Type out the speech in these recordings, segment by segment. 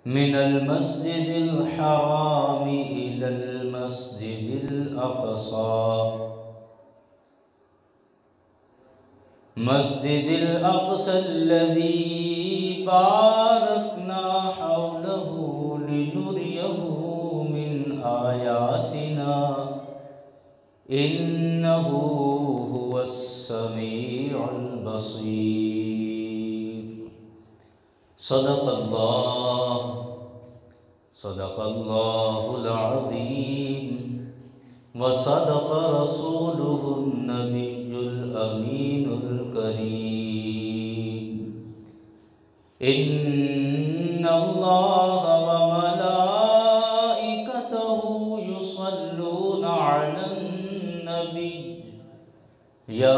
मिनल मस्जिदिल हरामी इलल मस्जिदिल अक़सा मस्जिदिल अक़सल्लज़ी बारकना हौलहू लिनुरियहू मिन आयातिना इन्नहू हुवस्समीउल बसीर। सदक़ल्लाहुल अज़ीम व सदक़ रसूलुहुन नबियुल अमीनुल करीम। इन्नल्लाह व मलाइकतहू युसल्लूना अलन नबी या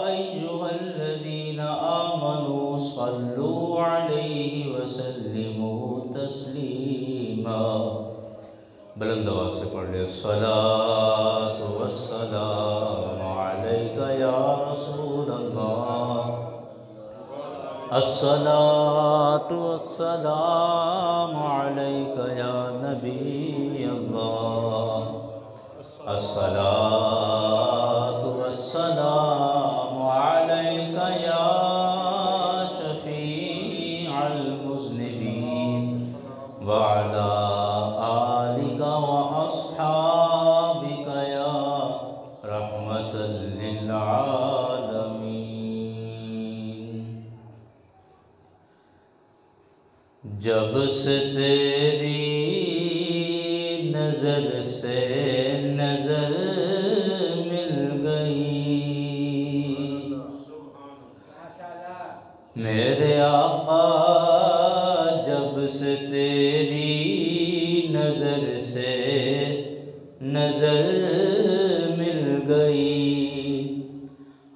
अय्युहल्लज़ीना आमनू सल्लू अलैहि वसल्लिमू तस्लीमा। बुलंद आवाज़ से पढ़ ले। अस्सलातु वस्सलामु अलैका या रसूलल्लाह, अस्सलातु वस्सलामु अलैका या नबी अल्लाह, अस्सलातु वस्सलामु अलैका या शफ़ीअल मुज़निबीन व अला आलिका व अस्हाबिका या रहमतल लिल आलमीन। जब से तेरी नज़र से नज़र मिल गई, मेरे आका जब से तेरी नज़र से नज़र मिल गई,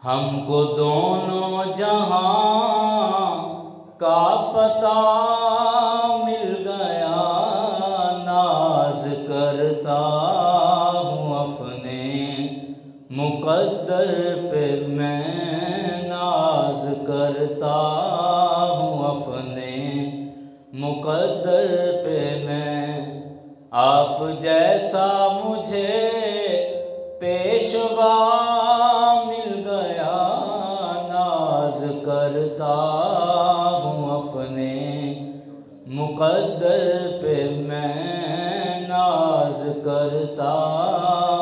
हमको दोनों जहां का पता मिल गया। नाज करता हूँ अपने मुक़द्दर पे मैं, नाज करता हूँ अपने मुक़द्दर पे मैं। आप जैसा मुझे पेशवा मिल गया, नाज करता हूँ अपने मुक़द्दर पे मैं, नाज करता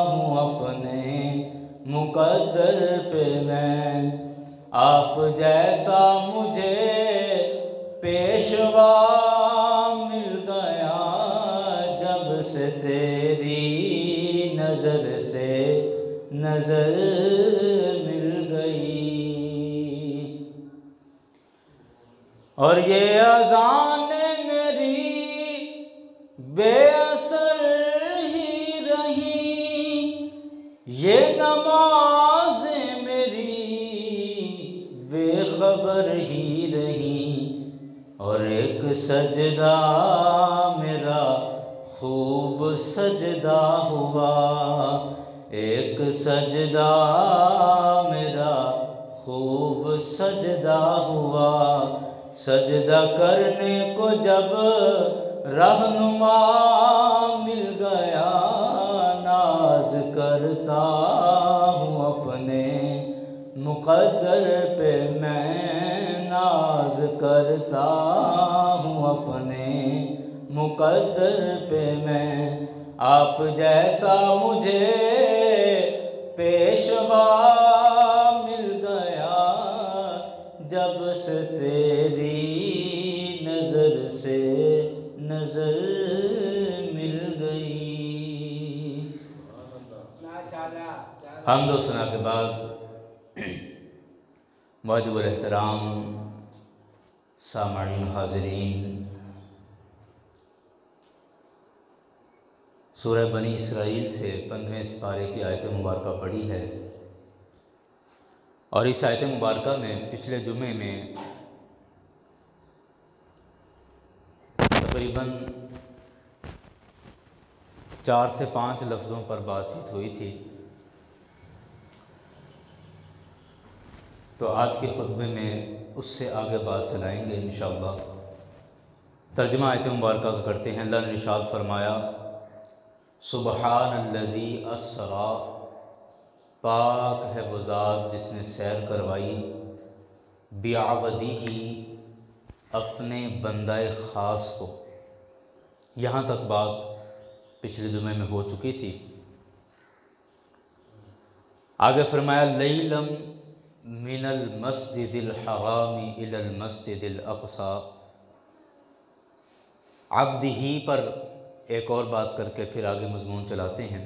हूँ अपने मुक़द्दर पे मैं। आप जैसा मुझे पेशवा मिल गया, जब से तेरी नज़र से नज़र मिल गई। और ये अज़ाने मेरी बेअसर ही रही, ये नमाज़ें मेरी बेखबर ही रही। और एक सजदा मेरा खूब सजदा हुआ, एक सजदा मेरा खूब सजदा हुआ। सजदा करने को जब रहनुमा मिल गया, नाज करता हूँ अपने मुक़द्दर पे मैं, नाज करता हूँ अपने मुक़द्दर पे मैं। आप जैसा मुझे पेशवा मिल गया, जब से तेरी नज़र से नज़र मिल गई। हम्द व सना के बाद वाजिबुल एहतराम सामईन हाज़रीन, सूरह बनी इसराइल से 15वें पारे की आयत मुबारका पढ़ी है। और इस आयत मुबारका में पिछले जुमे में तकरीबन 4 से 5 लफ्ज़ों पर बातचीत हुई थी। तो आज के खुतबे में उससे आगे बात चलाएंगे इंशाअल्लाह। तर्जुमा आयत मुबारका का करते हैं। अल्लाह ने इरशाद फरमाया, सुबहानल्लज़ी अस्रा, पाक है वो ज़ात जिसने सैर करवाई, बिअब्दिही, अपने बंदाए ख़ास को। यहाँ तक बात पिछले जुमे में हो चुकी थी। आगे फरमाया, लैलम मिनल मस्जिदिल हरामी इलल मस्जिदिल अक़सा। अब्दिही पर एक और बात करके फिर आगे मज़मून चलाते हैं।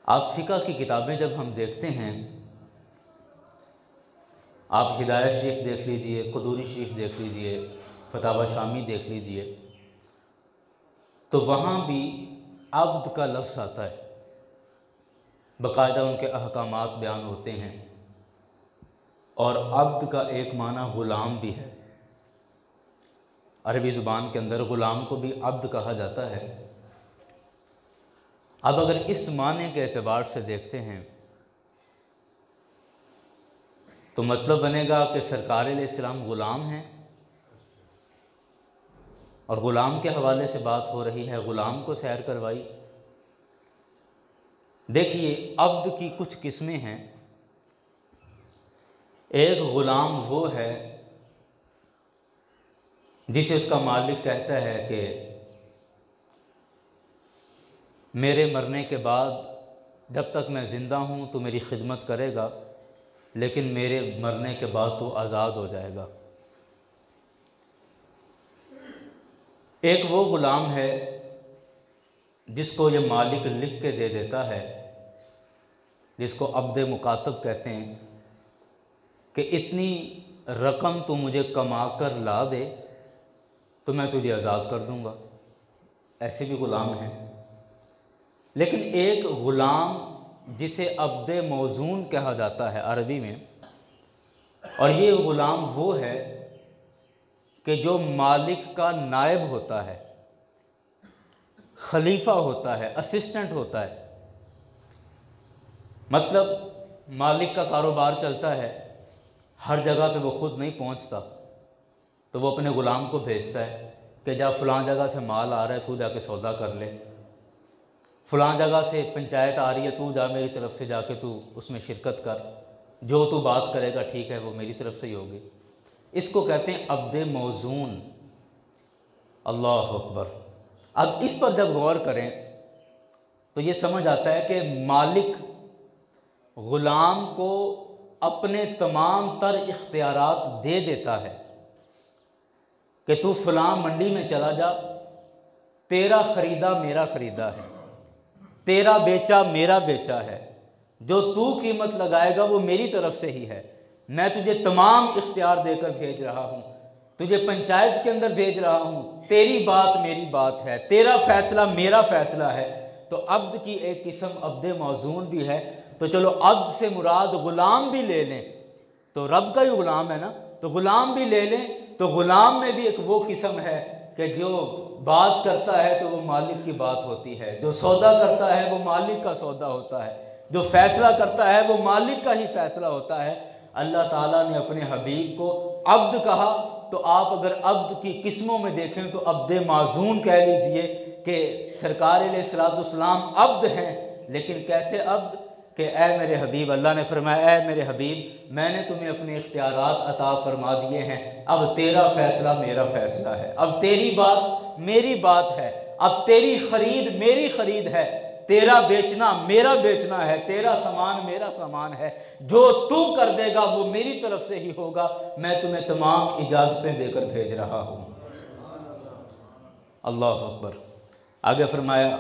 आप फ़िक़्ह की किताबें जब हम देखते हैं, आप हिदायत शरीफ देख लीजिए, क़ुदूरी शरीफ देख लीजिए, फतावा शामी देख लीजिए, तो वहाँ भी अब्द का लफ्ज़ आता है, बाकायदा उनके अहकामात बयान होते हैं। और अब्द का एक माना ग़ुलाम भी है। अरबी ज़ुबान के अंदर ग़ुलाम को भी अब्द कहा जाता है। अब अगर इस माने के एतबार से देखते हैं तो मतलब बनेगा कि सरकार अलैहिस्सलाम ग़ुलाम हैं, और ग़ुलाम के हवाले से बात हो रही है, ग़ुलाम को सैर करवाई। देखिए, अब्द की कुछ किस्में हैं। एक ग़ुलाम वो है जिसे उसका मालिक कहता है कि मेरे मरने के बाद जब तक मैं ज़िंदा हूँ तो मेरी खिदमत करेगा, लेकिन मेरे मरने के बाद तो आज़ाद हो जाएगा। एक वो ग़ुलाम है जिसको ये मालिक लिख के दे देता है, जिसको अब्द मुकातब कहते हैं, कि इतनी रकम तू मुझे कमा कर ला दे तो मैं तुझे आज़ाद कर दूँगा। ऐसे भी ग़ुलाम हैं। लेकिन एक ग़ुलाम जिसे अब्द मौजून कहा जाता है अरबी में, और ये ग़ुलाम वो है कि जो मालिक का नायब होता है, खलीफा होता है, असिस्टेंट होता है। मतलब मालिक का कारोबार चलता है, हर जगह पे वो ख़ुद नहीं पहुंचता, तो वो अपने ग़ुलाम को भेजता है कि जा फ़लाँ जगह से माल आ रहा है, तू जाके सौदा कर ले। फ़लाँ जगह से पंचायत आ रही है, तू जा मेरी तरफ़ से जाके तू उसमें शिरकत कर, जो तू बात करेगा ठीक है वो मेरी तरफ़ से ही होगी। इसको कहते हैं अब्द मौजून। अल्लाह अकबर। अब इस पर जब गौर करें तो ये समझ आता है कि मालिक ग़ुलाम को अपने तमाम तर इख्तियारात दे देता है कि तू फ़लाँ मंडी में चला जा, तेरा ख़रीदा मेरा ख़रीदा है, तेरा बेचा मेरा बेचा है, जो तू कीमत लगाएगा वो मेरी तरफ़ से ही है। मैं तुझे तमाम इख्तियार देकर भेज रहा हूँ, तुझे पंचायत के अंदर भेज रहा हूँ, तेरी बात मेरी बात है, तेरा फ़ैसला मेरा फ़ैसला है। तो अब्द की एक किस्म अब्द मौजून भी है। तो चलो अब्द से मुराद ग़ुलाम भी ले लें, तो रब का ही ग़ुलाम है ना, तो ग़ुलाम भी ले लें। तो ग़ुलाम में भी एक वो किस्म है कि जो बात करता है तो वो मालिक की बात होती है, जो सौदा करता है वो मालिक का सौदा होता है, जो फ़ैसला करता है वो मालिक का ही फ़ैसला होता है। अल्लाह ताला ने अपने हबीब को अब्द कहा, तो आप अगर अब्द की किस्मों में देखें तो अब्द माजून कह लीजिए कि सरकार अलैहिस्सलाम अब्द हैं। लेकिन कैसे अब्द कि ए मेरे हबीब, अल्लाह ने फरमाया ए मेरे हबीब, मैंने तुम्हें अपने इख्तियारात अता फरमा दिए हैं, अब तेरा फ़ैसला मेरा फ़ैसला है, अब तेरी बात मेरी बात है, अब तेरी ख़रीद मेरी ख़रीद है, तेरा बेचना मेरा बेचना है, तेरा सामान मेरा सामान है, जो तू कर देगा वो मेरी तरफ से ही होगा। मैं तुम्हें तमाम इजाज़तें देकर भेज रहा हूँ। अल्लाह अकबर। आगे फरमाया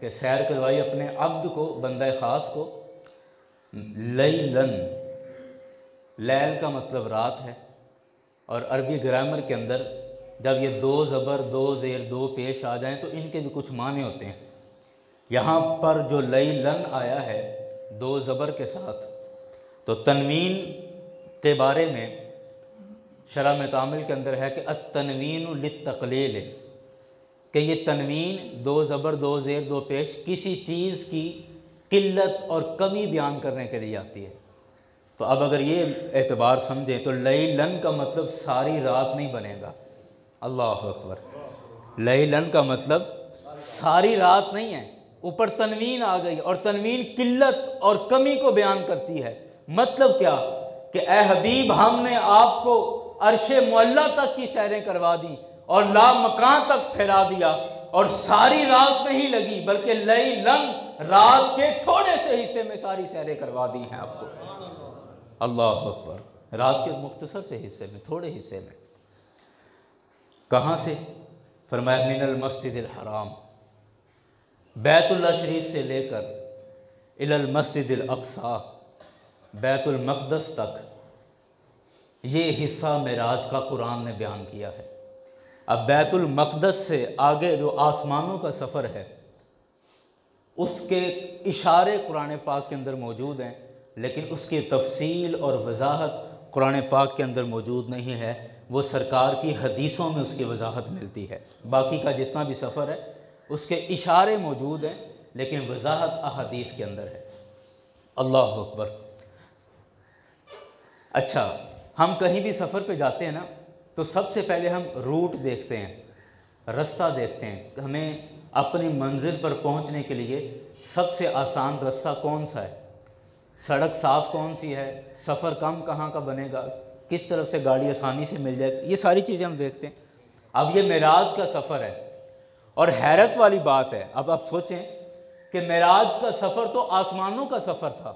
कि सैर करवाई अपने अब्द को, बंदा ख़ास को। लैलन, लैल का मतलब रात है, और अरबी ग्रामर के अंदर जब ये दो ज़बर दो ज़ेर दो पेश आ जाएं तो इनके भी कुछ माने होते हैं। यहाँ पर जो लैलन आया है दो ज़बर के साथ, तो तनवीन के बारे में शरह में तामिल के अंदर है कि अत-तनवीनु लित-तक़लील, कि ये तनवीन दो ज़बर दो ज़ेर दो पेश किसी चीज़ की किल्लत और कमी बयान करने के लिए आती है। तो अब अगर ये एतबार समझें तो लैलन का मतलब सारी रात नहीं बनेगा, अल्लाह अकबर। लैलन का मतलब सारी रात नहीं है, ऊपर तनवीन आ गई और तनवीन किल्लत और कमी को बयान करती है। मतलब क्या कि ए हबीब, हमने आपको अर्शे मुअल्ला तक की सैरें करवा दी और ला मकान तक फैला दिया, और सारी रात नहीं लगी बल्कि लैलन, रात के थोड़े से हिस्से में सारी सैरें करवा दी हैं आपको। अल्लाह अकबर। रात के मुख्तसर से हिस्से में, थोड़े हिस्से में। कहाँ से? फरमाया मिनल मस्जिदिल हराम, बैतुल्ला शरीफ से लेकर इलल मस्जिदिल अक्सा, बैतुल मक़दस तक, ये हिस्सा मेराज का कुरान ने बयान किया है। अब बैतुल मक़दस से आगे जो आसमानों का सफ़र है उसके इशारे कुरान पाक के अंदर मौजूद हैं, लेकिन उसकी तफसील और वजाहत कुरान पाक के अंदर मौजूद नहीं है। वो सरकार की हदीसों में उसकी वजाहत मिलती है। बाकी का जितना भी सफ़र है उसके इशारे मौजूद हैं, लेकिन वजाहत अहादीस के अंदर है। अल्लाह अकबर। अच्छा, हम कहीं भी सफ़र पे जाते हैं ना, तो सबसे पहले हम रूट देखते हैं, रास्ता देखते हैं। हमें अपनी मंजिल पर पहुंचने के लिए सबसे आसान रास्ता कौन सा है, सड़क साफ़ कौन सी है, सफ़र कम कहाँ का बनेगा, किस तरफ से गाड़ी आसानी से मिल जाए, ये सारी चीज़ें हम देखते हैं। अब ये मेराज का सफ़र है और हैरत वाली बात है। अब आप सोचें कि मेराज का सफ़र तो आसमानों का सफ़र था,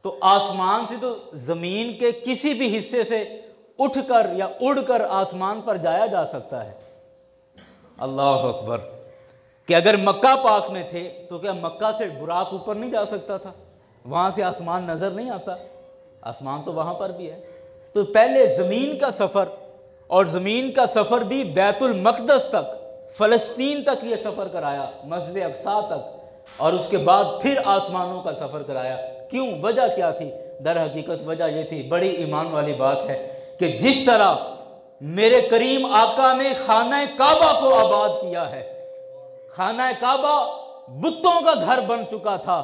तो आसमान से तो ज़मीन के किसी भी हिस्से से उठकर या उड़कर आसमान पर जाया जा सकता है। अल्लाह अकबर। कि अगर मक्का पाक में थे तो क्या मक्का से बुराक ऊपर नहीं जा सकता था? वहाँ से आसमान नज़र नहीं आता? आसमान तो वहाँ पर भी है। तो पहले ज़मीन का सफ़र, और ज़मीन का सफ़र भी बैतुल मक़दस तक, फ़लस्तीन तक ये सफ़र कराया, मस्जिद अक़सा तक, और उसके बाद फिर आसमानों का सफ़र कराया। क्यों? वजह क्या थी? दर हकीकत वजह ये थी, बड़ी ईमान वाली बात है, कि जिस तरह मेरे करीम आका ने खाना काबा को आबाद किया है, खाना काबा बुतों का घर बन चुका था,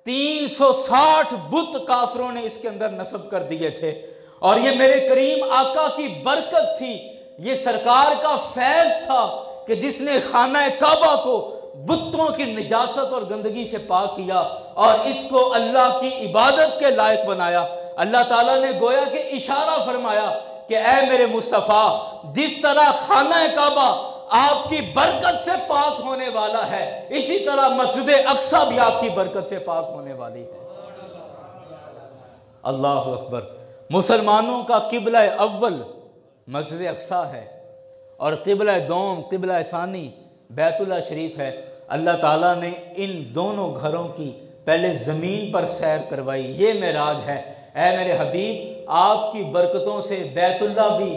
360 बुत काफरों ने इसके अंदर नस्ब कर दिए थे, और ये मेरे करीम आका की बरकत थी, ये सरकार का फैज़ था कि जिसने खाना काबा को बुतों की निजासत और गंदगी से पाक किया और इसको अल्लाह की इबादत के लायक बनाया। अल्लाह ताला ने गोया कि इशारा फरमाया कि ऐ मेरे मुस्तफ़ा, जिस तरह खाना काबा आपकी बरकत से पाक होने वाला है, इसी तरह मस्जिद अक्सा भी आपकी बरकत से पाक होने वाली है। अल्लाह अकबर। मुसलमानों का किबला अव्वल मस्जिद अक्सा है और किबला दोम, किबला सानी बैतुल्ला शरीफ है। अल्लाह ताला ने इन दोनों घरों की पहले ज़मीन पर सैर करवाई, ये मेराज है। ऐ मेरे हबीब, आपकी बरकतों से बैतुल्ला भी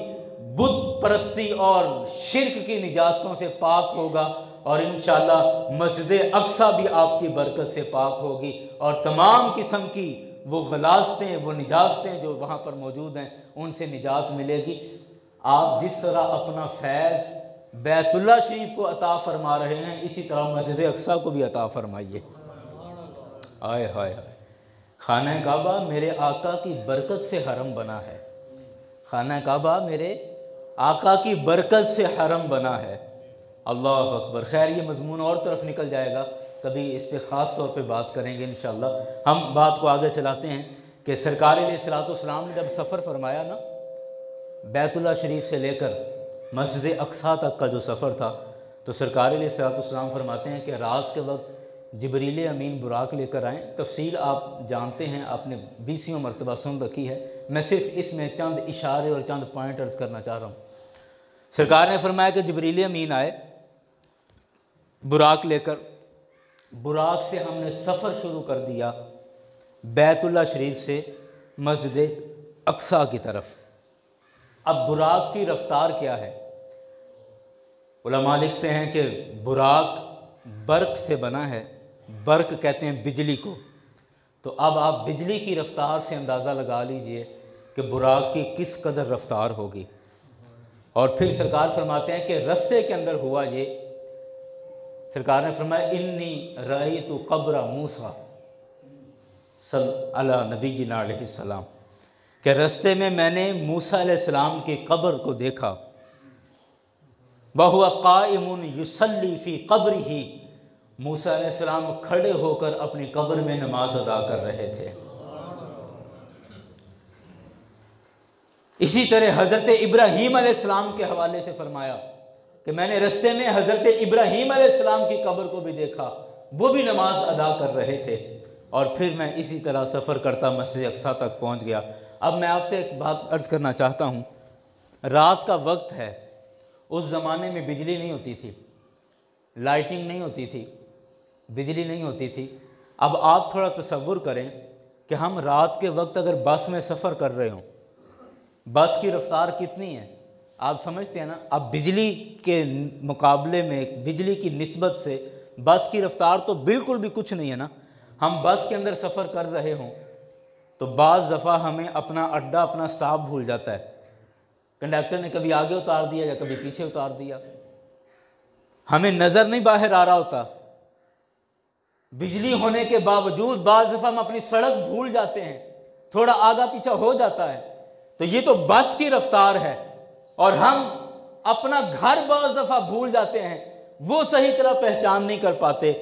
बुत परस्ती और शिर्क की निजास्तों से पाक होगा, और इंशाअल्लाह मस्जिद अक्सा भी आपकी बरकत से पाक होगी, और तमाम किस्म की वो गलास्तें, वो निजास्तें जो वहाँ पर मौजूद हैं, उनसे निजात मिलेगी। आप जिस तरह अपना फैज़ बैतुल्ला शरीफ को अता फरमा रहे हैं, इसी तरह मस्जिद अक्सा को भी अता फरमाइए। आए हाय हाय। खाना काबा मेरे आका की बरकत से हरम बना है, खाना काबा मेरे आका की बरकत से हरम बना है। अल्लाह अकबर। खैर, ये मजमून और तरफ निकल जाएगा, कभी इस पे ख़ास तौर पे बात करेंगे इंशाअल्लाह। हम बात को आगे चलाते हैं कि सरकार अलैहिस्सलाम ने जब सफ़र फरमाया ना, बैतुल्ला शरीफ से लेकर मस्जिद अक्सा तक का जो सफ़र था, तो सरकार अलैहिस्सलाम फरमाते हैं कि रात के वक्त जिब्रील अमीन बुराक लेकर आएँ। तफसील आप जानते हैं, आपने 20वीं मरतबा सुन रखी है, मैं सिर्फ इसमें चंद इशारे और चंद पॉइंट अर्ज करना चाह रहा हूँ। सरकार ने फरमाया कि जिब्रील अमीन आए बुराक लेकर, बुराक से हमने सफ़र शुरू कर दिया बैतुल्ला शरीफ से मस्जिद अक्सा की तरफ। अब बुराक की रफ्तार क्या है? उलमा लिखते हैं कि बुराक बर्क से बना है, बर्क कहते हैं बिजली को। तो अब आप बिजली की रफ्तार से अंदाज़ा लगा लीजिए कि बुराक की किस कदर रफ्तार होगी। और फिर सरकार फरमाते हैं कि रस्ते के अंदर हुआ ये, सरकार ने फरमाया इन्नी रअयतु क़ब्र मूसा अला नबीना अलैहिस्सलाम, कि रस्ते में मैंने मूसा अलैहिस्सलाम की कब्र को देखा। वहुवा क़ाइमुन युसल्ली फ़ी क़ब्रिही, मूसा अलैहिस्सलाम खड़े होकर अपनी कब्र में नमाज अदा कर रहे थे। इसी तरह हज़रत इब्राहीम अलैहिस्सलाम के हवाले से फरमाया कि मैंने रस्ते में हज़रत इब्राहीम अलैहिस्सलाम की कब्र को भी देखा, वो भी नमाज अदा कर रहे थे। और फिर मैं इसी तरह सफ़र करता मस्जिद अक्सा तक पहुंच गया। अब मैं आपसे एक बात अर्ज़ करना चाहता हूँ, रात का वक्त है, उस ज़माने में बिजली नहीं होती थी, लाइटिंग नहीं होती थी, बिजली नहीं होती थी। अब आप थोड़ा तसव्वुर करें कि हम रात के वक्त अगर बस में सफ़र कर रहे हों, बस की रफ़्तार कितनी है आप समझते हैं ना। अब बिजली के मुकाबले में, बिजली की निस्बत से बस की रफ़्तार तो बिल्कुल भी कुछ नहीं है ना। हम बस के अंदर सफ़र कर रहे हों तो बाज़ दफ़ा हमें अपना अड्डा, अपना स्टॉप भूल जाता है। कंडक्टर ने कभी आगे उतार दिया या कभी पीछे उतार दिया, हमें नज़र नहीं बाहर आ रहा होता। बिजली होने के बावजूद बाज़ दफ़ा हम अपनी सड़क भूल जाते हैं, थोड़ा आगा पीछा हो जाता है। तो ये तो बस की रफ़्तार है, और हम अपना घर बाज़ दफ़ा भूल जाते हैं, वो सही तरह पहचान नहीं कर पाते।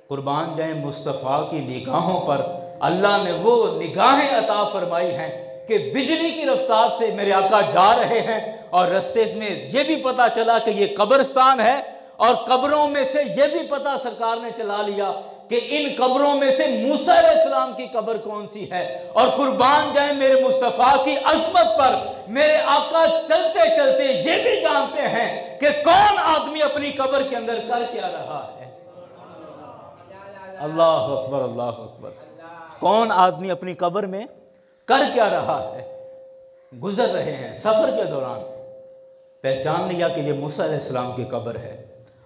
कुर्बान जाए मुस्तफ़ा की निगाहों पर, अल्लाह ने वो निगाहें अता फरमाई हैं कि बिजली की रफ्तार से मेरे आका जा रहे हैं, और रास्ते में ये भी पता चला कि ये कब्रिस्तान है, और कब्रों में से ये भी पता सरकार ने चला लिया कि इन कब्रों में से मूसा अलैहिस्सलाम की कब्र कौन सी है। और कुर्बान जाए मेरे मुस्तफ़ा की अज़मत पर, मेरे आका चलते चलते ये भी जानते हैं कि कौन आदमी अपनी कब्र के अंदर कर क्या रहा है। अल्लाह अकबर, अल्लाह अकबर। कौन आदमी अपनी कब्र में कर क्या रहा है। गुजर रहे हैं सफ़र के दौरान, पहचान लिया कि ये मूसा अलैहिस्सलाम की कब्र है,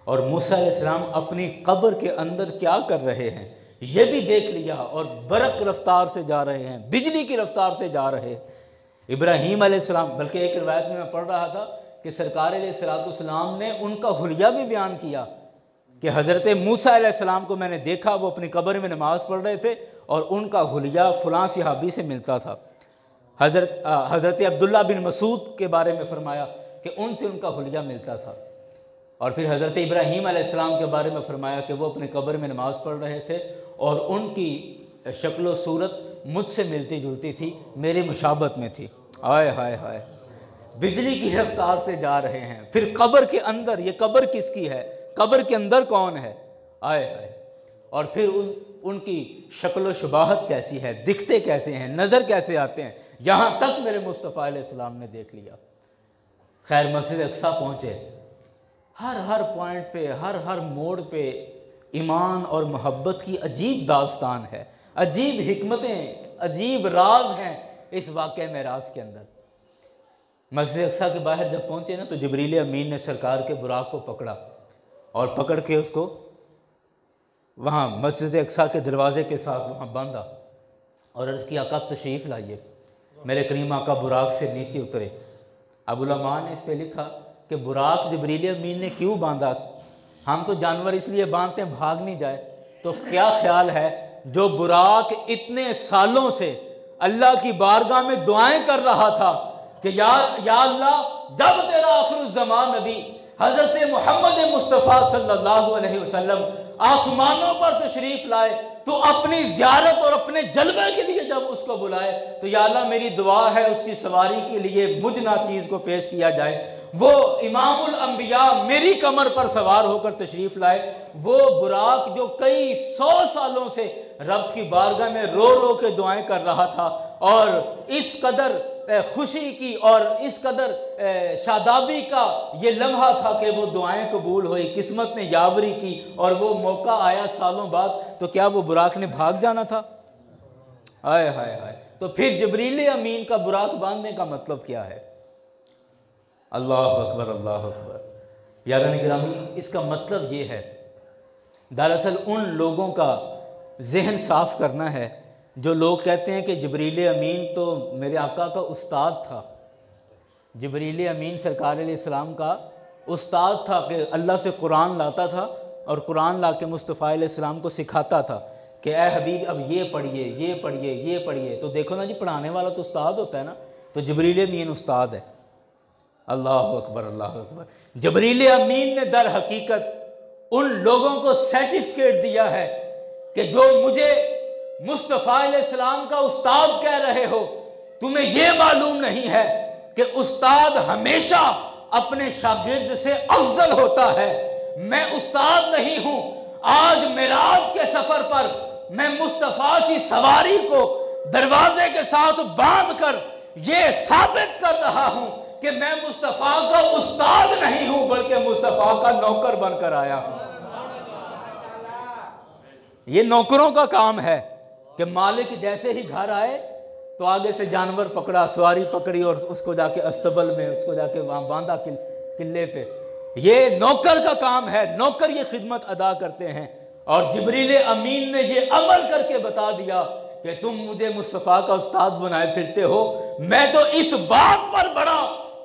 और मूसा अलैहिस्सलाम अपनी कब्र के अंदर क्या कर रहे हैं ये भी देख लिया, और बरक रफ्तार से जा रहे हैं, बिजली की रफ्तार से जा रहे हैं। इब्राहीम अलैहिस्सलाम, बल्कि एक रिवायत में मैं पढ़ रहा था कि सरकार अलैहिस्सलाम ने उनका हुलिया भी बयान किया कि हज़रत मूसा अलैहिस्सलाम को मैंने देखा, वो अपनी कब्र में नमाज़ पढ़ रहे थे, और उनका हुलिया फ़लाँ सहाबी से मिलता था। हज़रत अब्दुल्ला बिन मसूद के बारे में फरमाया कि उनसे उनका हुलिया मिलता था। और फिर हज़रत इब्राहीम अलैहिस्सलाम के बारे में फ़रमाया कि वो अपने कब्र में नमाज़ पढ़ रहे थे, और उनकी शक्ल सूरत मुझसे मिलती जुलती थी, मेरी मुशाबत में थी। हाय हाय हाय, बिजली की रफ्तार से जा रहे हैं। फिर कब्र के अंदर, ये कब्र किसकी है, कब्र के अंदर कौन है, आए हाय। और फिर उनकी शक्ल शुबाहत कैसी है, दिखते कैसे हैं, नज़र कैसे आते हैं, यहाँ तक मेरे मुस्तफ़ा अलैहिस्सलाम ने देख लिया। खैर मस्जिद अक्सा पहुँचे, हर पॉइंट पे, हर मोड़ पे ईमान और मोहब्बत की अजीब दास्तान है, अजीब हिकमतें, अजीब राज हैं इस वाक़े मेराज के अंदर। मस्जिद अक्सा के बाहर जब पहुँचे ना, तो जिब्रील अमीन ने सरकार के बुराक को पकड़ा, और पकड़ के उसको वहाँ मस्जिद अक्सा के दरवाज़े के साथ वहाँ बांधा, और अर्ज़ किया आका तशरीफ़ लाइए। मेरे करीम आका बुराक से नीचे उतरे। अब उलमा ने इस पर लिखा कि बुराक जिब्रील अमीन ने क्यों बांधा। हम तो जानवर इसलिए बांधते हैं भाग नहीं जाए, तो क्या ख्याल है जो बुराक इतने सालों से अल्लाह की बारगाह में दुआएं कर रहा था कि या अल्लाह, जब तेरा आखिरुज़्ज़मान नबी हज़रत मोहम्मद मुस्तफ़ा सल्लल्लाहु अलैहि वसल्लम आसमानों पर तशरीफ़ लाए, तो अपनी ज़ियारत और अपने जलवे के लिए जब उसको बुलाए, तो या अल्लाह मेरी दुआ है उसकी सवारी के लिए मुझ ना चीज़ को पेश किया जाए। वो इमामुल अंबिया मेरी कमर पर सवार होकर तशरीफ़ लाए। वो बुराक जो कई 100 सालों से रब की बारगाह में रो रो के दुआएं कर रहा था, और इस कदर खुशी की और इस कदर शादाबी का ये लम्हा था कि वो दुआएं कबूल हुई, किस्मत ने यावरी की, और वो मौका आया सालों बाद। तो क्या वो बुराक ने भाग जाना था? हाय हाय हाय। तो फिर जिब्रील अमीन का बुराक बांधने का मतलब क्या है? अल्लाह अकबर, अल्लाह अकबर। यारान गिरामी, इसका मतलब ये है, दरअसल उन लोगों का जहन साफ़ करना है जो लोग कहते हैं कि जिब्रील अमीन तो मेरे आका का उस्ताद था। जिब्रील अमीन सरकार अलैहिस्सलाम का उस्ताद था कि अल्लाह से कुरान लाता था, और कुरान ला के मुस्तफ़ा अलैहिस्सलाम को सिखाता था कि ए हबीब अब ये पढ़िए, ये पढ़िए, ये पढ़िए। तो देखो ना जी, पढ़ाने वाला तो उस्ताद होता है ना, तो जिब्रील अमीन उस्ताद है। अल्लाह अकबर, अल्लाह अकबर। जबरील अमीन ने दर हकीकत उन लोगों को सर्टिफिकेट दिया है कि जो मुझे मुस्तफ़ा अलैहिस्सलाम का उस्ताद कह रहे हो, तुम्हें यह मालूम नहीं है कि उस्ताद हमेशा अपने शागिर्द से अफजल होता है। मैं उस्ताद नहीं हूं, आज मेराज के सफर पर मैं मुस्तफ़ा की सवारी को दरवाजे के साथ बांध कर यह साबित कर रहा हूं कि मैं मुस्तफ़ा का उस्ताद नहीं हूं, बल्कि मुस्तफ़ा का नौकर बनकर आया हूं। ये नौकरों का काम है कि मालिक जैसे ही घर आए तो आगे से जानवर पकड़ा, सवारी पकड़ी और उसको जाके अस्तबल में, उसको जाके वहां बांधा किले पे। ये नौकर का काम है, नौकर ये खिदमत अदा करते हैं। और जिब्रील अमीन ने ये अमल करके बता दिया कि तुम मुझे मुस्तफ़ा का उस्ताद बनाए फिरते हो। मैं तो इस बात पर बड़ा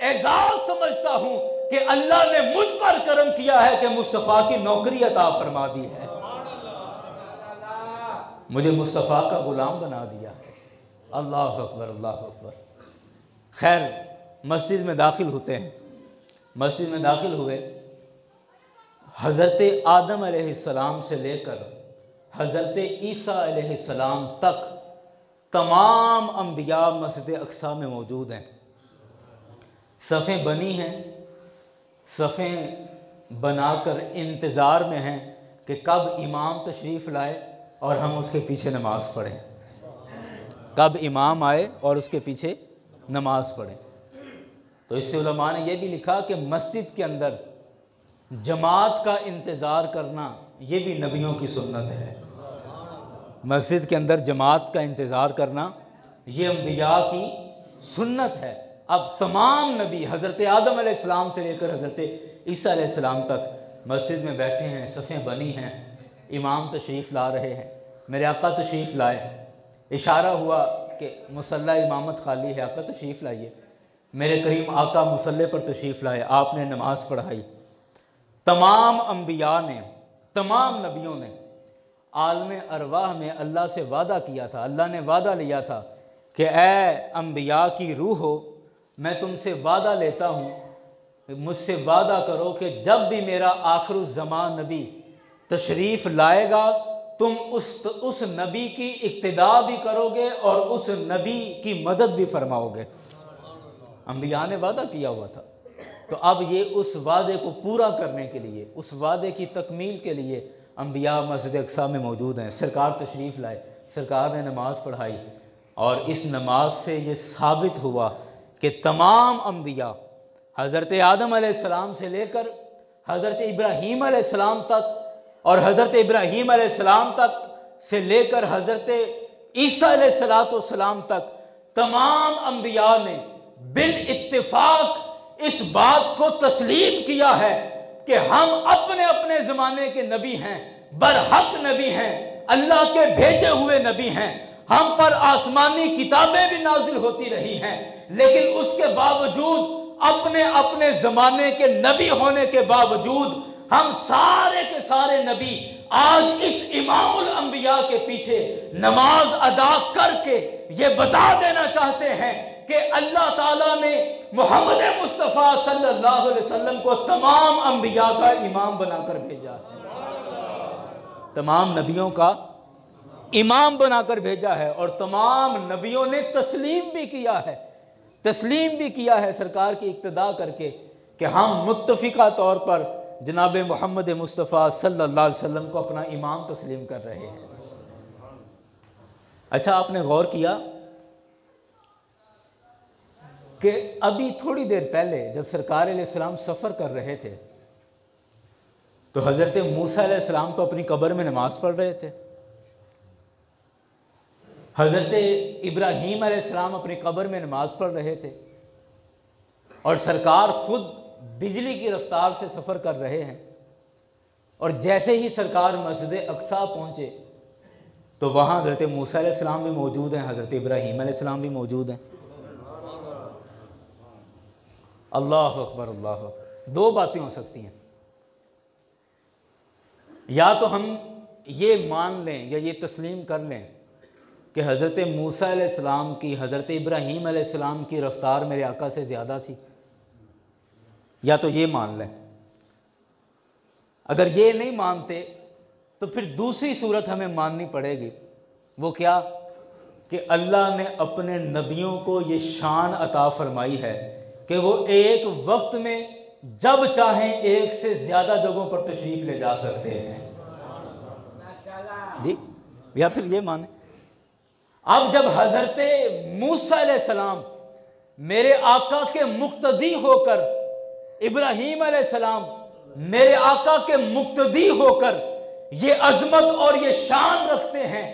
एजाज समझता हूं कि अल्लाह ने मुझ पर करम किया है कि मुस्तफ़ा की नौकरी अता फरमा दी है, मुझे मुस्तफ़ा का गुलाम बना दिया है। अल्लाह अकबर, अल्लाह अकबर। खैर, मस्जिद में दाखिल होते हैं। मस्जिद में दाखिल हुए, हज़रत आदम अलैहिस्सलाम से लेकर हज़रत ईसा अलैहिस्सलाम तक तमाम अंबिया मस्जिद अक्सा में मौजूद हैं। सफ़ें बनी हैं, सफ़ें बनाकर इंतज़ार में हैं कि कब इमाम तशरीफ़ लाए और हम उसके पीछे नमाज़ पढ़ें, कब इमाम आए और उसके पीछे नमाज़ पढ़ें। तो इससे उलमा ने यह भी लिखा कि मस्जिद के अंदर जमात का इंतज़ार करना ये भी नबियों की सुन्नत है। मस्जिद के अंदर जमात का इंतज़ार करना ये अंबिया की सुन्नत है। अब तमाम नबी हज़रत आदम अलैहिस्सलाम से लेकर हज़रत ईसा अलैहिस्सलाम तक मस्जिद में बैठे हैं, सफ़ें बनी हैं, इमाम तशरीफ़ ला रहे हैं। मेरे आका तशरीफ़ लाए, इशारा हुआ कि मुसल्ला इमामत खाली है, आका तशरीफ़ लाइए। मेरे करीम आका मुसल्ले पर तशरीफ़ लाए, आपने नमाज़ पढ़ाई। तमाम अंबिया ने, तमाम नबियों ने आलम अरवाह में अल्लाह से वादा किया था, अल्लाह ने वादा लिया था कि ऐ अंबिया की रूह हो, मैं तुमसे वादा लेता हूँ, मुझसे वादा करो कि जब भी मेरा आखिरुज़्ज़मान नबी तशरीफ़ लाएगा तुम उस नबी की इक्तिदा भी करोगे और उस नबी की मदद भी फरमाओगे। अंबिया ने वादा किया हुआ था। तो अब ये उस वादे को पूरा करने के लिए, उस वादे की तकमील के लिए अंबिया मस्जिद अक्सा में मौजूद हैं। सरकार तशरीफ़ लाए, सरकार ने नमाज़ पढ़ाई और इस नमाज से ये साबित हुआ कि तमाम अंबिया हज़रत आदम अलैहिस्सलाम से लेकर हज़रत इब्राहीम अलैहिस्सलाम तक और हज़रत इब्राहीम अलैहिस्सलाम तक से लेकर हज़रत ईसा अलैहिस्सलाम तक तमाम अंबिया ने बिल इत्तिफाक इस बात को तस्लीम किया है कि हम अपने अपने ज़माने के नबी हैं, बरहक नबी हैं, अल्लाह के भेजे हुए नबी हैं। हम पर आसमानी किताबें भी नाजिल होती रही हैं, लेकिन उसके बावजूद अपने अपने ज़माने के नबी होने के बावजूद हम सारे के सारे नबी आज इस इमामुल अंबिया के पीछे नमाज अदा करके ये बता देना चाहते हैं कि अल्लाह ताला ने मोहम्मद मुस्तफ़ा सल्लल्लाहु अलैहि वसल्लम को तमाम अंबिया का इमाम बनाकर भेजा, तमाम नबियों का इमाम बनाकर भेजा है। और तमाम नबियों ने तस्लीम भी किया है, तस्लीम भी किया है सरकार की इक्तदा करके कि हम मुत्तफ़िका तौर पर जनाब मोहम्मद मुस्तफ़ा सल्लल्लाहु अलैहि वसल्लम को अपना इमाम तस्लीम कर रहे हैं। अच्छा, आपने गौर किया कि अभी थोड़ी देर पहले जब सरकार अलैहिस्सलाम सफ़र कर रहे थे तो हज़रत मूसा अलैहिस्सलाम तो अपनी कब्र में नमाज पढ़ रहे थे, हज़रत इब्राहीम अलैहिस्सलाम अपनी कब्र में नमाज पढ़ रहे थे और सरकार खुद बिजली की रफ्तार से सफ़र कर रहे हैं। और जैसे ही सरकार मस्जिद अक्सा पहुँचे तो वहाँ हज़रत मूसा अलैहिस्सलाम भी मौजूद हैं, हज़रत इब्राहीम अलैहिस्सलाम भी मौजूद हैं। अल्लाह अकबर, अल्लाह अकबर। दो बातें हो सकती हैं, या तो हम ये मान लें या ये तस्लीम कर लें कि हज़रत मूसा अलैहिस्सलाम की, हज़रत इब्राहीम अलैहिस्सलाम की रफ़्तार मेरे आका से ज़्यादा थी, या तो ये मान लें। अगर ये नहीं मानते तो फिर दूसरी सूरत हमें माननी पड़ेगी। वो क्या? कि अल्लाह ने अपने नबियों को ये शान अता फरमाई है कि वो एक वक्त में जब चाहें एक से ज़्यादा जगहों पर तशरीफ़ ले जा सकते हैं जी। या फिर ये माने, अब जब हज़रत मूसा अलैहिस्सलाम मेरे आका के मुक्तदी होकर, इब्राहीम अलैहिस्सलाम मेरे आका के मुक्तदी होकर ये अजमत और ये शान रखते हैं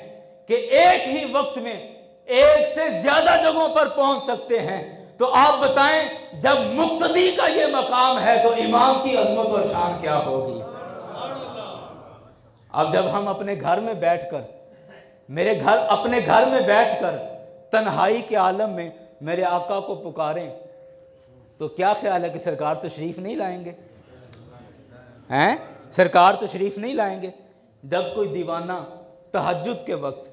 कि एक ही वक्त में एक से ज्यादा जगहों पर पहुंच सकते हैं, तो आप बताएं जब मुक्तदी का ये मकाम है तो इमाम की अजमत और शान क्या होगी। अब जब हम अपने घर में बैठकर, अपने घर में बैठकर तन्हाई के आलम में मेरे आका को पुकारें तो क्या ख्याल है कि सरकार तशरीफ़ नहीं लाएंगे? हैं? सरकार तशरीफ़ नहीं लाएंगे। जब कोई दीवाना तहज्जुद के वक्त,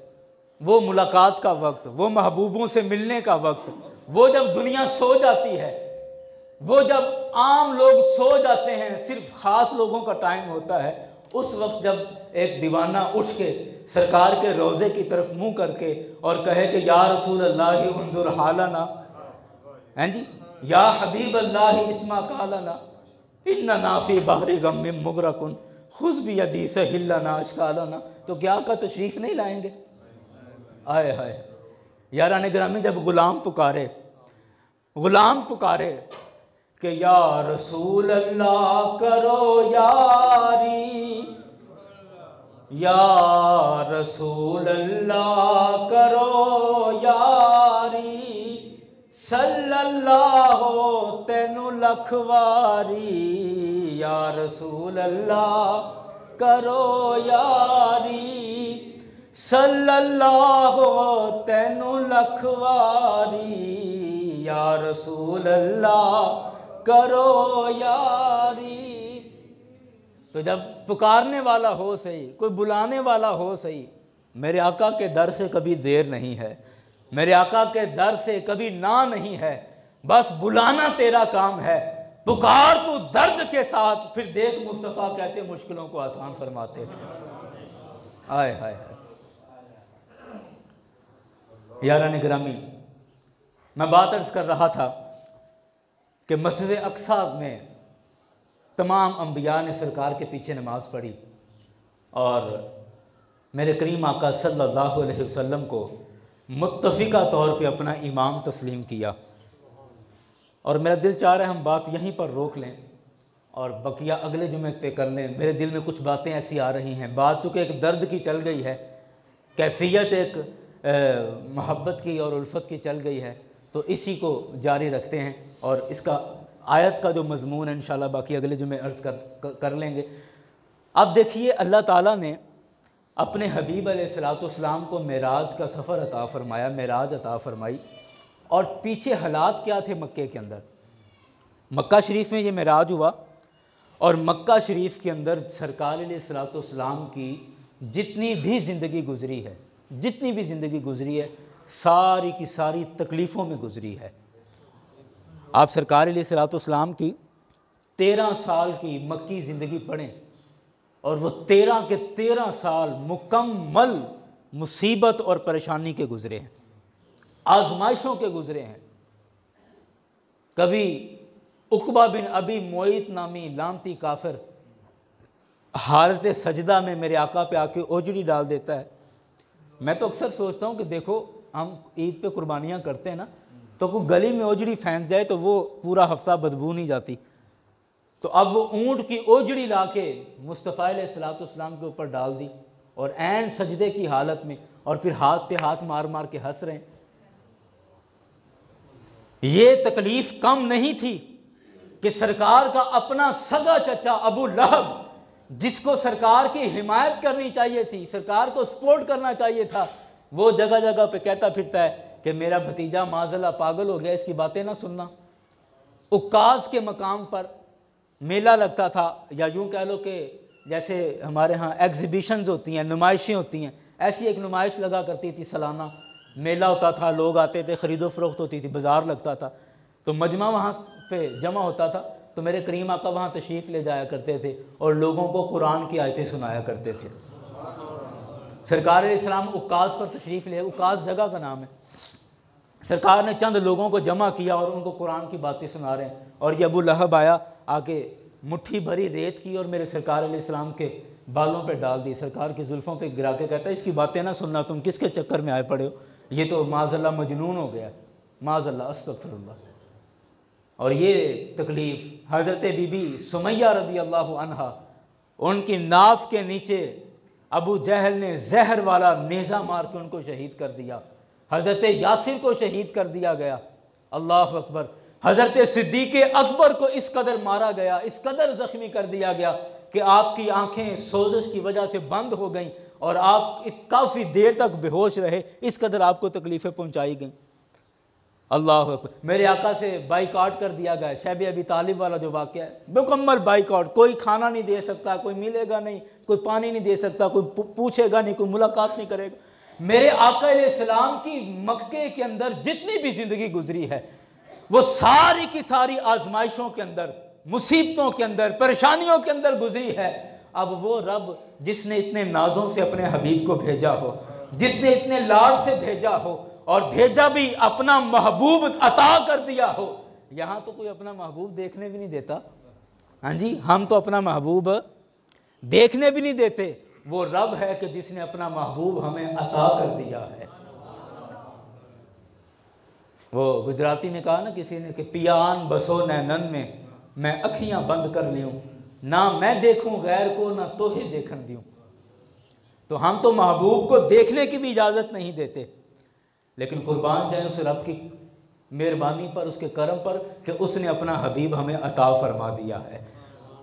वो मुलाकात का वक्त, वो महबूबों से मिलने का वक्त, वो जब दुनिया सो जाती है, वो जब आम लोग सो जाते हैं, सिर्फ ख़ास लोगों का टाइम होता है, उस वक्त जब एक दीवाना उठ के सरकार के रोज़े की तरफ मुंह करके और कहे कि या रसूल अल्लाह उन्जुर हालना, हैं जी, या हबीब अल्लाह इस्मा कालना इन्ना नाफी बहरी गम में मुगरकुन खुश भी यदी से हिल्लाना अशकालना, तो क्या का तशरीफ़ नहीं लाएंगे? आए हाय यारान ग्रामी, जब ग़ुलाम पुकारे कि या रसूल अल्लाह करो यारी, या रसूल अल्लाह करो यारी, सल्लल्लाहु तेनु लखवारी, या रसूल अल्लाह करो यारी, सल्लल्लाहु तेनु लखवारी, या रसूल अल्लाह करो यारी। तो जब पुकारने वाला हो सही, कोई बुलाने वाला हो सही, मेरे आका के दर से कभी देर नहीं है, मेरे आका के दर से कभी ना नहीं है, बस बुलाना तेरा काम है। पुकार तू दर्द के साथ, फिर देख मुस्तफ़ा कैसे मुश्किलों को आसान फरमाते हैं। आए हाय हाय यारान ग्रामी, मैं बात अर्ज़ कर रहा था कि मस्जिद अक्सा में तमाम अंबिया ने सरकार के पीछे नमाज़ पढ़ी और मेरे करीम आका सल्लल्लाहु अलैहि वसल्लम को मुत्तफ़िका तौर पे अपना इमाम तस्लीम किया। और मेरा दिल चाह रहा है हम बात यहीं पर रोक लें और बकिया अगले जुमे पे कर लें। मेरे दिल में कुछ बातें ऐसी आ रही हैं, बात चूँकि एक दर्द की चल गई है, कैफियत एक मोहब्बत की और उल्फत की चल गई है, तो इसी को जारी रखते हैं और इसका आयत का जो मज़मून है इंशाल्लाह बाकी अगले जुमे अर्ज़ कर लेंगे। अब देखिए, अल्लाह ताला ने अपने हबीब अलैहिस्सलाम को मेराज का सफ़र अता फ़रमाया, मेराज अता फ़रमाई, और पीछे हालात क्या थे मक्के के अंदर। मक्का शरीफ में ये मेराज हुआ और मक्का शरीफ के अंदर सरकार अलैहिस्सलाम की जितनी भी ज़िंदगी गुज़री है, सारी की सारी तकलीफ़ों में गुज़री है। आप सरकार अलैहिस्सलाम की 13 साल की मक्की ज़िंदगी पढ़ें और वो 13 के 13 साल मुकम्मल मुसीबत और परेशानी के गुज़रे हैं, आजमाइशों के गुज़रे हैं। कभी उक़बा बिन अबी मुईत नामी लानती काफिर हालत सजदा में मेरे आका पे आके ओजड़ी डाल देता है। मैं तो अक्सर सोचता हूँ कि देखो, हम ईद पे कुर्बानियाँ करते हैं ना, तो कोई गली में ओजड़ी फेंक जाए तो वो पूरा हफ्ता बदबू नहीं जाती। तो अब वो ऊँट की ओजड़ी लाके मुस्तफ़ा अलैहिस्सलाम के ऊपर डाल दी और ऐन सजदे की हालत में, और फिर हाथ पे हाथ मार मार के हंस रहे हैं। ये तकलीफ़ कम नहीं थी कि सरकार का अपना सगा चचा अबू लहब, जिसको सरकार की हिमायत करनी चाहिए थी, सरकार को सपोर्ट करना चाहिए था, वो जगह जगह पे कहता फिरता है कि मेरा भतीजा माज़ल्लाह पागल हो गया, इसकी बातें ना सुनना। उक्काज़ के मकाम पर मेला लगता था, या यूँ कह लो कि जैसे हमारे यहाँ एग्ज़िबिशंस होती हैं, नुमाइशें होती हैं, ऐसी एक नुमाइश लगा करती थी, सालाना मेला होता था, लोग आते थे, ख़रीदो फ़रोख्त होती थी, बाज़ार लगता था, तो मजमा वहाँ पे जमा होता था। तो मेरे करीम आका वहाँ तशरीफ़ ले जाया करते थे और लोगों को कुरान की आयतें सुनाया करते थे। सरकार इस्लाम उकास पर तशरीफ़ ले, उकास जगह का नाम है। सरकार ने चंद लोगों को जमा किया और उनको कुरान की बातें सुना रहे हैं। और ये अबू लहब आया, आके मुट्ठी भरी रेत की और मेरे सरकार इस्लाम के बालों पे डाल दी, सरकार की जुल्फ़ों पे गिरा के कहता है इसकी बातें ना सुनना, तुम किसके चक्कर में आए पड़े हो, ये तो माज़अल्लाह मजनून हो गया, माज़अल्लाह अस्तग़फिरुल्लाह। और ये तकलीफ़ हज़रत बीबी सुमैया रज़ी अल्लाह अन्हा, उनकी नाफ के नीचे अबू जहल ने जहर वाला नेज़ा मार के उनको शहीद कर दिया। हज़रत यासिर को शहीद कर दिया गया। अल्लाह अकबर। हज़रत सिद्दीक़ अकबर को इस कदर मारा गया, इस कदर ज़ख्मी कर दिया गया कि आपकी आंखें सोजिश की वजह से बंद हो गईं और आप काफ़ी देर तक बेहोश रहे, इस कदर आपको तकलीफ़ें पहुँचाई गईं। अल्लाह अकबर। मेरे आका से बाइकआउट कर दिया गया, शैब अबी तालिब वाला जो वाक़या है, मुकम्मल बाइकआउट, कोई खाना नहीं दे सकता, कोई मिलेगा नहीं, कोई पानी नहीं दे सकता, कोई पूछेगा नहीं, कोई मुलाकात नहीं करेगा। मेरे आका अलैहिस्सलाम की मक्के के अंदर जितनी भी ज़िंदगी गुजरी है वो सारी की सारी आजमाइशों के अंदर, मुसीबतों के अंदर, परेशानियों के अंदर गुजरी है। अब वो रब जिसने इतने नाजों से अपने हबीब को भेजा हो, जिसने इतने लाड से भेजा हो और भेजा भी अपना महबूब अता कर दिया हो, यहाँ तो कोई अपना महबूब देखने भी नहीं देता। हाँ जी, हम तो अपना महबूब देखने भी नहीं देते। वो रब है कि जिसने अपना महबूब हमें अता कर दिया है। वो गुजराती में कहा ना किसी ने कि पियान बसो नैनन में मैं अखियां बंद कर लियूँ, ना मैं देखूं गैर को ना तोहे देखन दियूँ। तो हम तो महबूब को देखने की भी इजाज़त नहीं देते, लेकिन कुर्बान जाए उस रब की मेहरबानी पर, उसके करम पर कि उसने अपना हबीब हमें अता फरमा दिया है।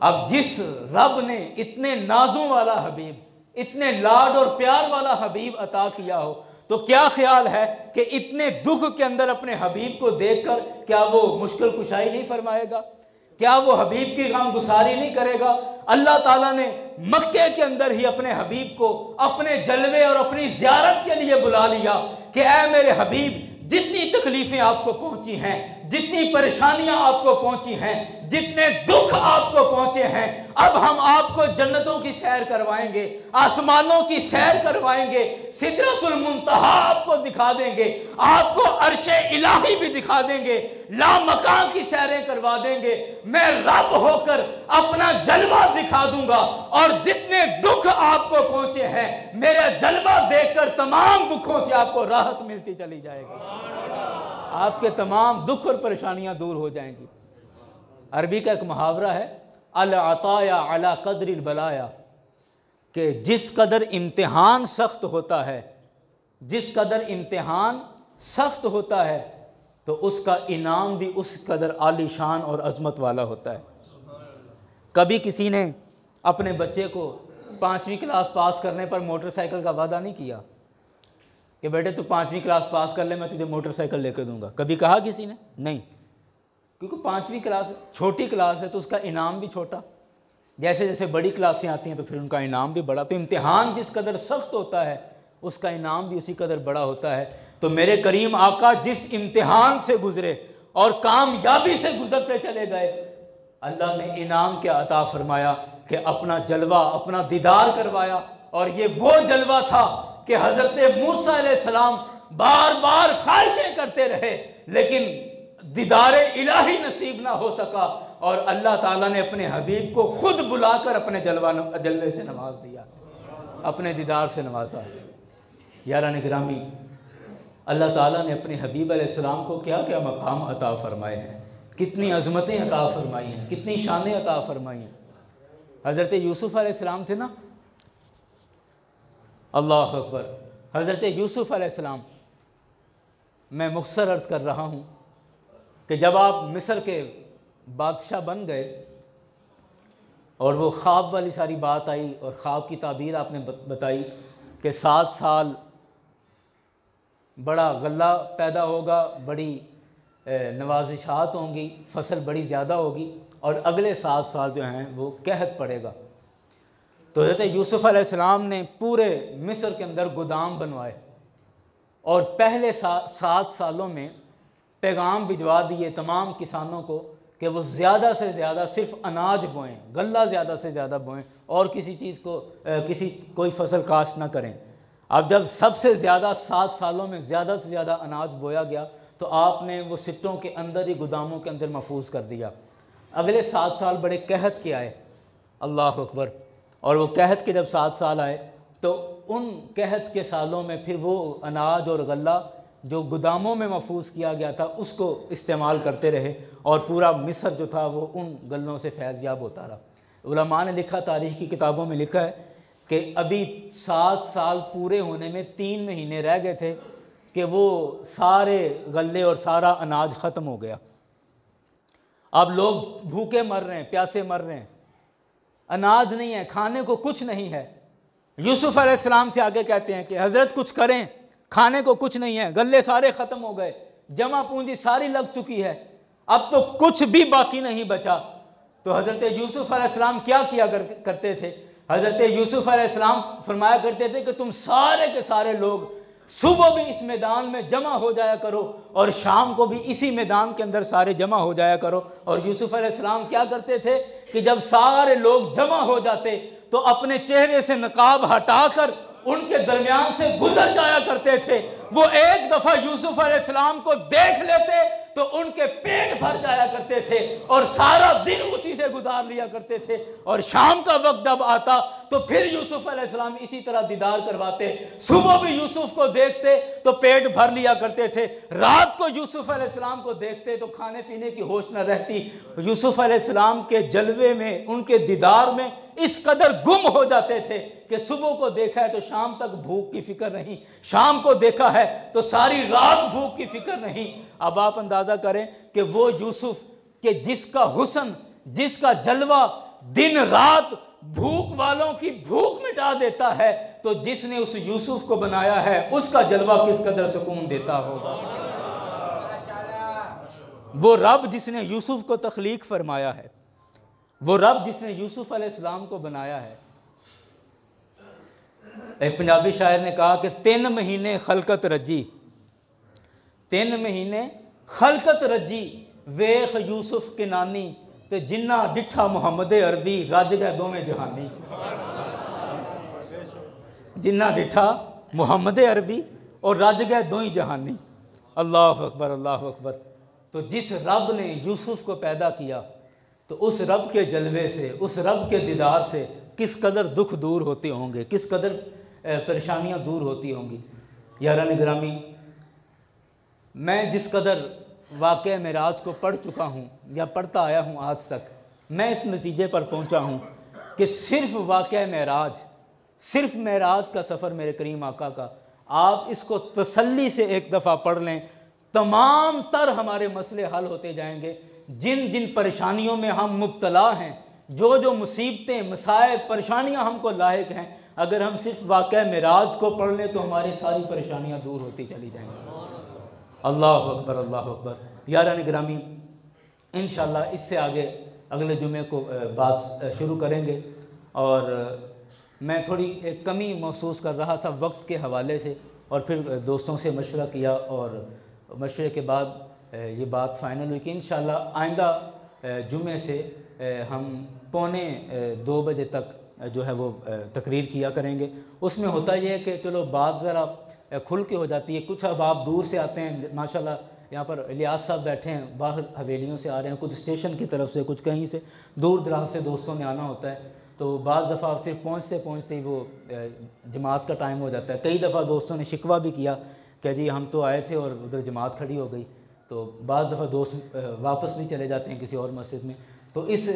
अब जिस रब ने इतने नाजों वाला हबीब, इतने लाड और प्यार वाला हबीब अता किया हो, तो क्या ख्याल है कि इतने दुख के अंदर अपने हबीब को देखकर क्या वो मुश्किल कुशाई नहीं फरमाएगा? क्या वो हबीब की गम गुसारी नहीं करेगा? अल्लाह ताला ने मक्के के अंदर ही अपने हबीब को अपने जलवे और अपनी ज़ियारत के लिए बुला लिया कि ऐ मेरे हबीब, जितनी तकलीफ़ें आपको पहुंची हैं, जितनी परेशानियां आपको पहुंची हैं, जितने दुख आपको पहुंचे हैं, अब हम आपको जन्नतों की सैर करवाएंगे, आसमानों की सैर करवाएंगे, सिदरतुल मुंतहा आपको दिखा देंगे, आपको अर्शे इलाही भी दिखा देंगे, लामकान की सैरें करवा देंगे। मैं रब होकर अपना जलवा दिखा दूंगा और जितने दुख आपको पहुंचे हैं, मेरा जलवा देखकर तमाम दुखों से आपको राहत मिलती चली जाएगी। आपके तमाम दुख और परेशानियां दूर हो जाएंगी। अरबी का एक मुहावरा है, अल अताया अला कदरिल बलाया, कि जिस कदर इम्तिहान सख्त होता है, जिस कदर इम्तिहान सख्त होता है तो उसका इनाम भी उस कदर आलीशान और अजमत वाला होता है। कभी किसी ने अपने बच्चे को 5वीं क्लास पास करने पर मोटरसाइकिल का वादा नहीं किया कि बेटे तू 5वीं क्लास पास कर ले, मैं तुझे मोटरसाइकिल लेकर दूंगा? कभी कहा किसी ने? नहीं, क्योंकि 5वीं क्लास छोटी क्लास है तो उसका इनाम भी छोटा, जैसे जैसे बड़ी क्लासें आती हैं तो फिर उनका इनाम भी बड़ा। तो इम्तिहान जिस कदर सख्त होता है उसका इनाम भी उसी कदर बड़ा होता है। तो मेरे करीम आका जिस इम्तिहान से गुजरे और कामयाबी से गुजरते चले गए, अल्लाह ने इनाम क्या अता फरमाया कि अपना जलवा, अपना दीदार करवाया। और ये वो जलवा था कि हज़रत मूसा अलैहिस्सलाम बार बार ख्वाहिशें करते रहे, लेकिन दीदारे इलाही नसीब ना हो सका और अल्लाह ताला ने अपने हबीब को खुद बुलाकर अपने जलवे से नवाज दिया, अपने दीदार से नवाजा। यारान गिरामी, अल्लाह ताला ने अपने हबीब अलैहिस्सलाम को क्या क्या मकाम अता फरमाए हैं, कितनी अज़मतें अता फरमाई हैं, कितनी शानें अता फरमाई हैं। हज़रत यूसुफ़ अलैहिस्सलाम थे ना, अल्लाह अकबर। हज़रत यूसुफ़ अलैहिस्सलाम, मैं मुख्तसर अर्ज़ कर रहा हूँ कि जब आप मिस्र के बादशाह बन गए और वो ख्वाब वाली सारी बात आई और ख्वाब की ताबीर आपने बताई कि 7 साल बड़ा गल्ला पैदा होगा, बड़ी नवाजिशात होंगी, फसल बड़ी ज़्यादा होगी और अगले 7 साल जो हैं वो कहत पड़ेगा। तो हज़रत यूसुफ़ अलैहिस्सलाम ने पूरे मिस्र के अंदर गोदाम बनवाए और पहले 7 सालों में पैगाम भिजवा दिए तमाम किसानों को कि वो ज़्यादा से ज़्यादा सिर्फ अनाज बोएं, गल्ला ज़्यादा से ज़्यादा बोएं और किसी चीज़ को कोई फसल काश्त ना करें। अब जब सबसे ज़्यादा 7 सालों में ज़्यादा से ज़्यादा अनाज बोया गया तो आपने वो सिट्टों के अंदर ही, गोदामों के अंदर महफूज कर दिया। अगले 7 साल बड़े कहत के आए, अल्लाह अकबर। और वो कहत के जब 7 साल आए तो उन कहत के सालों में फिर वो अनाज और गल्ला जो गोदामों में महफूज किया गया था उसको इस्तेमाल करते रहे और पूरा मिस्र जो था वो उन गल्लों से फैज़याब होता रहा। उलमा ने लिखा, तारीख़ की किताबों में लिखा है कि अभी 7 साल पूरे होने में 3 महीने रह गए थे कि वो सारे गल्ले और सारा अनाज ख़त्म हो गया। अब लोग भूखे मर रहे हैं, प्यासे मर रहे हैं, अनाज नहीं है, खाने को कुछ नहीं है। यूसुफ अलैहिस्सलाम से आगे कहते हैं कि हज़रत कुछ करें, खाने को कुछ नहीं है, गल्ले सारे ख़त्म हो गए, जमा पूंजी सारी लग चुकी है, अब तो कुछ भी बाकी नहीं बचा। तो हज़रत यूसुफ अलैहिस्सलाम क्या किया करते थे? हज़रत यूसुफ अलैहिस्सलाम फरमाया करते थे कि तुम सारे के सारे लोग सुबह भी इस मैदान में जमा हो जाया करो और शाम को भी इसी मैदान के अंदर सारे जमा हो जाया करो। और यूसुफ अलैहिस्सलाम क्या करते थे कि जब सारे लोग जमा हो जाते तो अपने चेहरे से नकाब हटाकर उनके दरमियान से गुजर जाया करते थे। वो एक दफ़ा यूसुफ अलैहिस्सलाम को देख लेते तो उनके पेट भर जाया करते थे और सारा दिन उसी से गुजार लिया करते थे। और शाम का वक्त जब आता तो फिर यूसुफ अलैहिस्सलाम इसी तरह दीदार करवाते। सुबह भी यूसुफ को देखते तो पेट भर लिया करते थे, रात को यूसुफ अलैहिस्सलाम को देखते तो खाने पीने की होश न रहती। यूसुफ अलैहिस्सलाम के जलवे में, उनके दीदार में इस कदर गुम हो जाते थे कि सुबह को देखा है तो शाम तक भूख की फिक्र नहीं, शाम को देखा है तो सारी रात भूख की फिक्र नहीं। अब आप अंदाज़ा करें कि वो यूसुफ के जिसका हुस्न, जिसका जलवा दिन रात भूख वालों की भूख मिटा देता है, तो जिसने उस यूसुफ को बनाया है उसका जलवा किस कदर सुकून देता होगा। वो रब जिसने यूसुफ को तख्लीक फरमाया है, वो रब जिसने यूसुफ अलैहिस्सलाम को बनाया है। एक पंजाबी शायर ने कहा कि 3 महीने खलकत रजी, 3 महीने खलकत रजी, वेख यूसुफ के नानी ते जिन्ना डिठा मुहम्मद अरबी, रज गए दोवें जहानी। जिन्ना डिठा मुहम्मद अरबी और रज गए दो ही जहानी। अल्लाह अकबर, अल्लाह अकबर। तो जिस रब ने यूसुफ को पैदा किया तो उस रब के जलवे से, उस रब के दीदार से किस कदर दुख दूर होते होंगे, किस कदर परेशानियां दूर होती होंगी। यारान ग्रामी, मैं जिस कदर वाक़या मेराज को पढ़ चुका हूँ या पढ़ता आया हूँ आज तक, मैं इस नतीजे पर पहुँचा हूँ कि सिर्फ वाक़या मेराज, सिर्फ मेराज का सफ़र मेरे करीम आका का, आप इसको तसल्ली से एक दफ़ा पढ़ लें, तमाम तर हमारे मसले हल होते जाएंगे। जिन जिन परेशानियों में हम मुब्तला हैं, जो जो मुसीबतें, मसाइब, परेशानियां हमको लायक हैं, अगर हम सिर्फ वाक़या मेराज को पढ़ लें तो हमारी सारी परेशानियां दूर होती चली जाएंगी। अल्लाह अकबर, अल्लाह अकबर। यारान गिरामी, इंशाअल्लाह इससे आगे अगले जुमे को बात शुरू करेंगे। और मैं थोड़ी एक कमी महसूस कर रहा था वक्त के हवाले से, और फिर दोस्तों से मशवरा किया और मशवरे के बाद ये बात फ़ाइनल हुई कि इंशाअल्लाह आइंदा जुमे से हम 1:45 बजे तक जो है वो तकरीर किया करेंगे। उसमें होता ये है कि चलो बात ज़रा खुल के हो जाती है। कुछ अब आप दूर से आते हैं, माशाल्लाह यहाँ पर इलियास साहब बैठे हैं, बाहर हवेलियों से आ रहे हैं, कुछ स्टेशन की तरफ से, कुछ कहीं से, दूर दराज से दोस्तों ने आना होता है। तो बाज़ दफ़ा सिर्फ पहुँचते पहुँचते ही वो जमात का टाइम हो जाता है। कई दफ़ा दोस्तों ने शिकवा भी किया कि जी हम तो आए थे और उधर जमात खड़ी हो गई। तो बाज़ दफ़ा दोस्त वापस भी चले जाते हैं किसी और मस्जिद में। तो इस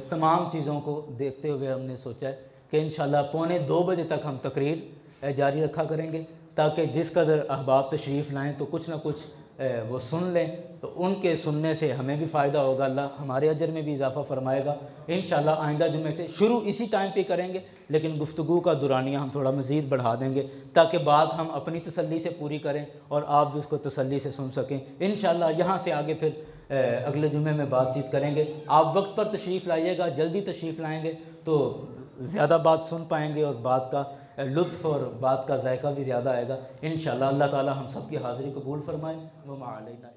तमाम चीज़ों को देखते हुए हमने सोचा है कि इंशाअल्लाह 1:45 बजे तक हम तकरीर जारी रखा करेंगे, ताकि जिस कदर अहबाब तशरीफ़ लाएँ तो कुछ ना कुछ वो सुन लें, तो उनके सुनने से हमें भी फ़ायदा होगा, अल्लाह हमारे अजर में भी इजाफ़ा फरमाएगा। इंशाअल्लाह आइंदा जुमे से शुरू इसी टाइम पे करेंगे, लेकिन गुफ्तगू का दुरानिया हम थोड़ा मज़ीद बढ़ा देंगे ताकि बात हम अपनी तसल्ली से पूरी करें और आप भी उसको तसल्ली से सुन सकें। इंशाअल्लाह यहाँ से आगे फिर अगले जुमे में बातचीत करेंगे। आप वक्त पर तशरीफ़ लाइएगा, जल्दी तशरीफ़ लाएँगे तो ज़्यादा बात सुन पाएँगे और बात का लुत्फ़ और बात का जायका भी ज़्यादा आएगा। इंशाअल्लाह अल्लाह ताला हम सब की हाज़िरी कबूल फ़रमाए। व मा अलैना।